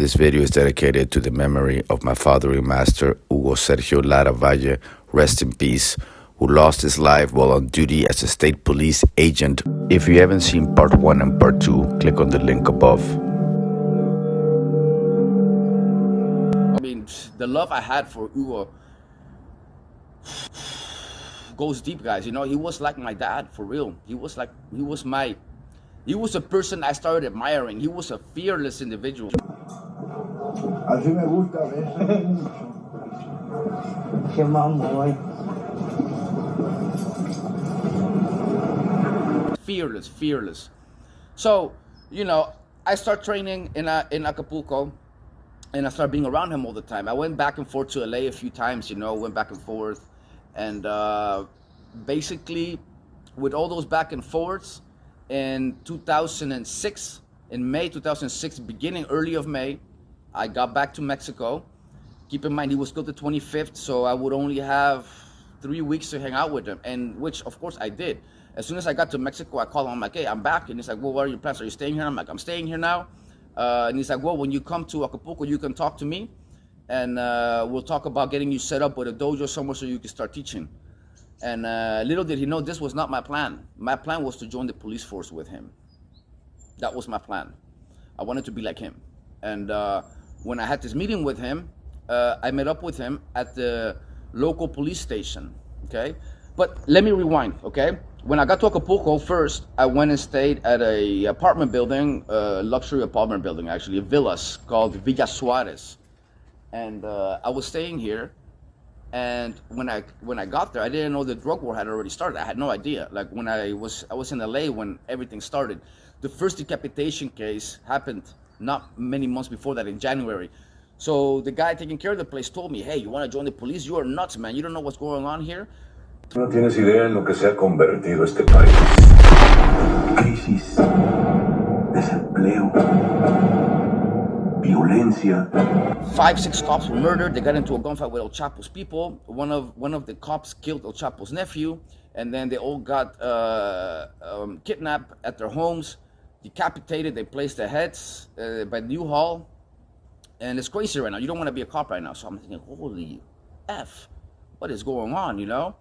This video is dedicated to the memory of my fathering master, Hugo Lara Valle, rest in peace, who lost his life while on duty as a state police agent. If you haven't seen part 1 and part 2, click on the link above. I mean, the love I had for Hugo goes deep, guys. You know, he was like my dad, for real. He was a person I started admiring. He was a fearless individual. Así me gusta, bésame mucho. Qué mamón. Fearless. So, you know, I start training in Acapulco, and I started being around him all the time. I went back and forth to LA a few times, you know, went back and forth. And basically, with all those back and forths, in 2006, in May 2006, beginning early of May, I got back to Mexico. Keep in mind, he was killed the 25th, so I would only have 3 weeks to hang out with him, and which, of course, I did. As soon as I got to Mexico, I called him. I'm like, hey, I'm back. And he's like, well, what are your plans? Are you staying here? I'm like, I'm staying here now. And he's like, well, when you come to Acapulco, you can talk to me, and we'll talk about getting you set up with a dojo somewhere so you can start teaching. And little did he know, this was not my plan. My plan was to join the police force with him. That was my plan. I wanted to be like him. And when I had this meeting with him, I met up with him at the local police station, okay? But let me rewind, okay? When I got to Acapulco, first, I went and stayed at a apartment building, luxury apartment building, actually, villas, called Villa Suarez. And I was staying here, and when I got there, I didn't know the drug war had already started. I had no idea. Like, when I was in LA when everything started. The first decapitation case happened not many months before that, in January. So the guy taking care of the place told me, hey, you want to join the police? You are nuts, man. You don't know what's going on here. No tienes idea en lo que se ha convertido este país. Crisis, desempleo, violencia. 5-6 cops were murdered. They got into a gunfight with El Chapo's people. One of the cops killed El Chapo's nephew, and then they all got kidnapped at their homes, decapitated. They placed their heads by U-Haul, and it's crazy right now. You don't want to be a cop right now. So I'm thinking, holy F, what is going on, you know?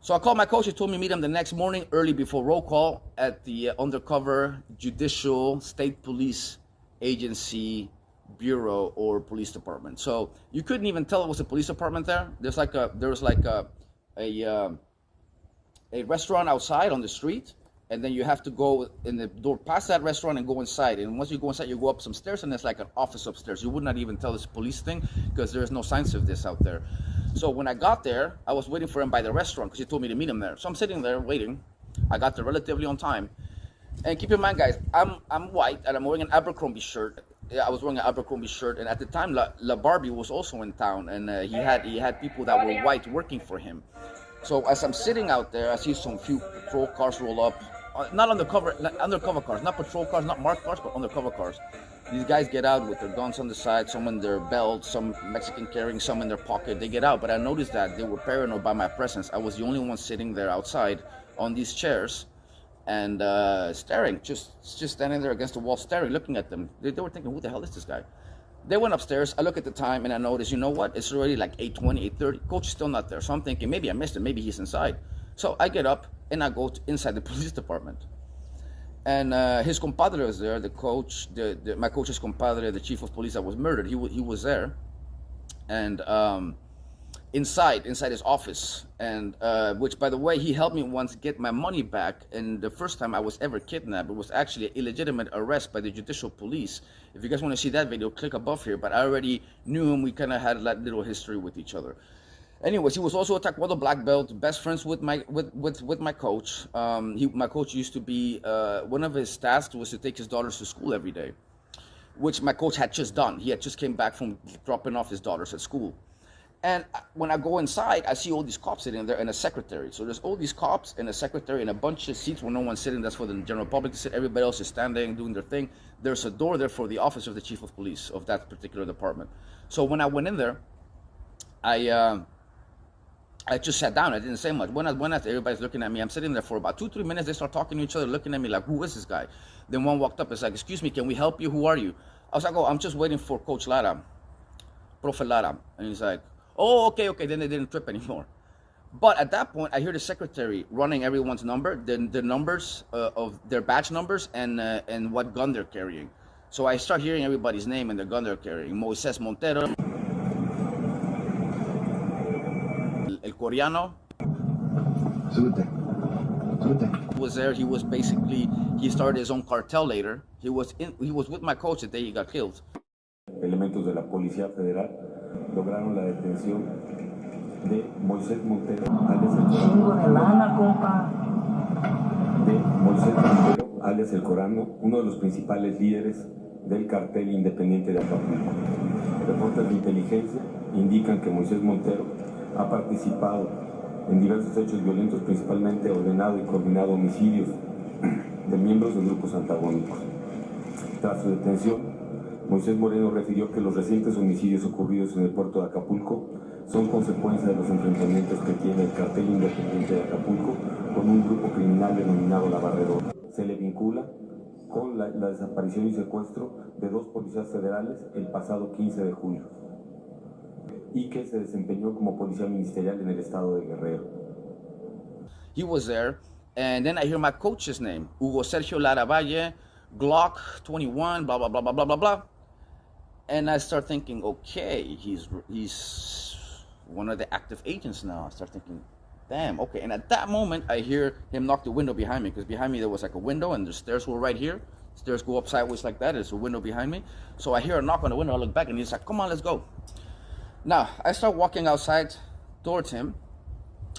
So I called my coach. He told me to meet him the next morning, early before roll call, at the undercover judicial state police agency bureau or police department. So you couldn't even tell it was a police department there. There was like a restaurant outside on the street, and then you have to go in the door past that restaurant and go inside. And once you go inside, you go up some stairs, and there's like an office upstairs. You would not even tell this police thing because there's no signs of this out there. So when I got there, I was waiting for him by the restaurant because he told me to meet him there. So I'm sitting there waiting. I got there relatively on time. And keep in mind, guys, I'm white and I'm wearing an Abercrombie shirt. I was wearing an Abercrombie shirt, and at the time, La Barbie was also in town, and he had people that were white working for him. So as I'm sitting out there, I see some few patrol cars roll up. Not undercover cars, not patrol cars, not marked cars, but undercover cars. These guys get out with their guns on the side, some in their belt, some Mexican carrying, some in their pocket. They get out, but I noticed that they were paranoid by my presence. I was the only one sitting there outside on these chairs and staring, just standing there against the wall, staring, looking at them. They were thinking, who the hell is this guy? They went upstairs. I look at the time and I noticed, you know what? It's already like 8:20, 8:30. Coach is still not there. So I'm thinking, maybe I missed him. Maybe he's inside. So I get up and I go inside the police department. And his compadre was there, the coach, my coach's compadre, the chief of police that was murdered. He was there. And inside his office, and which, by the way, he helped me once get my money back. And the first time I was ever kidnapped, it was actually an illegitimate arrest by the judicial police. If you guys want to see that video, click above here. But I already knew him. We kind of had that little history with each other. Anyways, he was also a Taekwondo black belt, best friends with my coach. My coach used to be, one of his tasks was to take his daughters to school every day, which my coach had just done. He had just came back from dropping off his daughters at school. And when I go inside, I see all these cops sitting there and a secretary. So there's all these cops and a secretary and a bunch of seats where no one's sitting. That's for the general public to sit. Everybody else is standing, doing their thing. There's a door there for the office of the chief of police of that particular department. So when I went in there, I just sat down. I didn't say much. When I went out, everybody's looking at me. I'm sitting there for about 2-3 minutes. They start talking to each other, looking at me like, who is this guy? Then one walked up. It's like, excuse me, can we help you? Who are you? I was like, oh, I'm just waiting for Coach Lara, Profe Lara. And he's like, oh, okay. Then they didn't trip anymore. But at that point, I hear the secretary running everyone's number, the numbers of their badge numbers and what gun they're carrying. So I start hearing everybody's name and the gun they're carrying. Moises Montero, El Coreano was there. He was basically, he started his own cartel later. He was with my coach the day he got killed. Elementos de la Policía Federal lograron la detención de Moisés Montero, alias El Corano, uno de los principales líderes del cartel independiente de Acapulco. Reportes de inteligencia indican que Moisés Montero ha participado en diversos hechos violentos, principalmente ordenado y coordinado homicidios de miembros de grupos antagónicos. Tras su detención, Moisés Moreno refirió que los recientes homicidios ocurridos en el puerto de Acapulco son consecuencia de los enfrentamientos que tiene el cartel independiente de Acapulco con un grupo criminal denominado La Barredora. Se le vincula con la desaparición y secuestro de 2 policías federales el pasado 15 de julio y que se desempeñó como policía ministerial en el estado de Guerrero. He was there, and then I hear my coach's name, Hugo Lara Valle, Glock 21, blah, blah, blah, blah, blah, blah, blah. And I start thinking, okay, he's one of the active agents now. I start thinking, damn, okay. And at that moment, I hear him knock the window behind me, because behind me there was like a window and the stairs were right here. Stairs go up sideways like that. There's a window behind me. So I hear a knock on the window. I look back and he's like, come on, let's go. Now, I start walking outside towards him.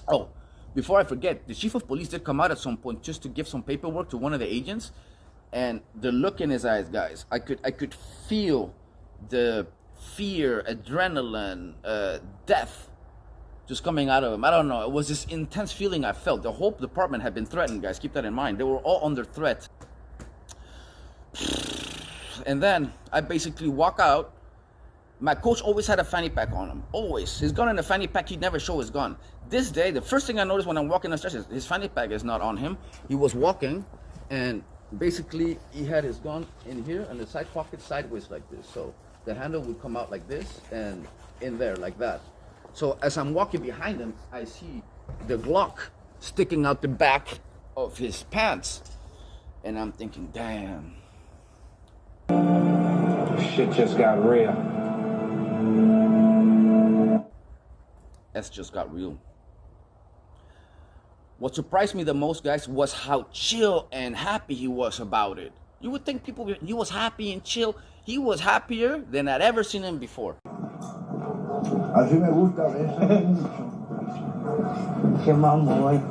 Oh, before I forget, the chief of police did come out at some point just to give some paperwork to one of the agents. And the look in his eyes, guys, I could feel the fear, adrenaline, death just coming out of him. I don't know. It was this intense feeling I felt. The whole department had been threatened, guys. Keep that in mind. They were all under threat. And then I basically walk out. My coach always had a fanny pack on him. Always. His gun in a fanny pack, he'd never show his gun. This day, the first thing I noticed when I'm walking downstairs is his fanny pack is not on him. He was walking, and basically he had his gun in here and the side pocket sideways like this. So the handle would come out like this and in there like that. So as I'm walking behind him, I see the Glock sticking out the back of his pants. And I'm thinking, damn. Shit just got real. That's just got real. What surprised me the most, guys, was how chill and happy he was about it. You would think he was happy and chill. He was happier than I'd ever seen him before. Así me gusta, eso mucho. Qué mamoy.